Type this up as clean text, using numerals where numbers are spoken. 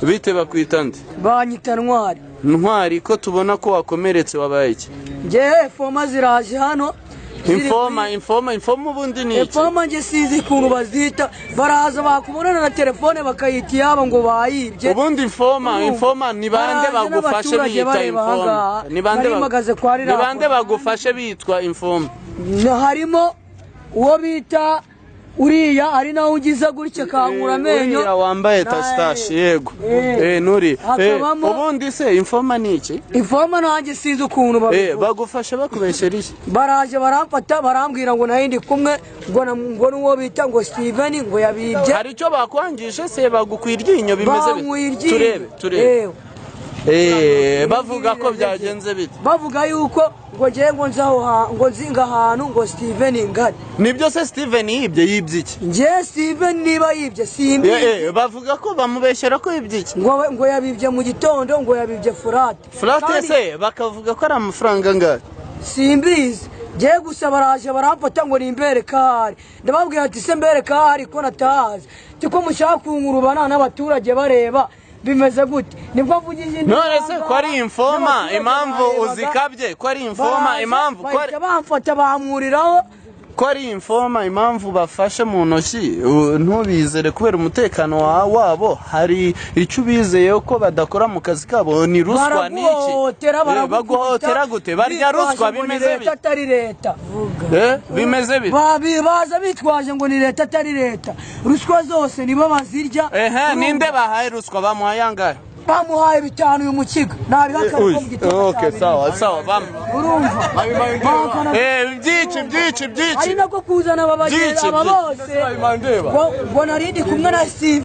bite bakwita nde? Banyita Ntwari. Ntwari, ko tubona ko wakomeretse wabaye iki? Nge foma ziraje hano. Infoma ubundi ni iki? Foma nge sizi kuntu bazita, baraza bakubonana na telefone bakayita yabo ngo bayibye. Ubundi infoma ni bande bagufashe biyita infoma? Ni bande bagufashe bitwa infoma? Harimo uwo bita uriya ari nawe ugize gutya kankura amenyo, uriya wambaye tastache, yego nuri. Ubundi se infoma ni iki? Infoma nanjye sinzi ukuntu bagufasha bakubeshera iki? Baraje baramfata barambwira ngo nayo ndi kumwe ngo n'uwo bita ngo Steven ngo yabibye. Hari icyo bakwangishe se bagukwirya bimeze bite? Turebe. Bavuga ko byagenze bite? Bavuga yuko ngo ngiye ngo nzinga ahantu ngo Steven ngari. Nibyo se Steven yibye iki? Nge Steven niba yibye simbi. Bavuga ko bamubeshyera ko yibye iki? Ngo yabibye mu gitondo ngo yabibye furate se bakavuga ko ari amafaranga ngari? Simbizi. Ngiye gusa baraje baramfata ngo nimbere kahari. Ndababwira ati se mbere kahari ko natahaze. Tiko mushaka kunkurubana n'abaturage bareba bimeze gute? Nibwo mvugije none se ko ari infoma impamvu uzikabye? Ko ari infoma impamvu ko bamfata bamuriraho? Ko ari infoma impamvu bafashe mu ntoki ntubizere kubera umutekano wabo? Hari icyo bizeye ko badakora mu kazi kabo? Ni ruswa niki? Baguhotera gute? Barya ruswa bimeze bite? Atari leta. Bimeze bite? Baza bitwaje ngo ni leta atari leta. Ruswa zose nibo bazirya. Ninde bahaye ruswa? Bamuhaye angahe? Bamuhaye 5 uyu mukiga. Nabihaka ko gitondo. Okay, sawa bam. Urumva? Byiki. Ari nako kuzana babagera aba bose. Ngo narindi kumwe na Steve.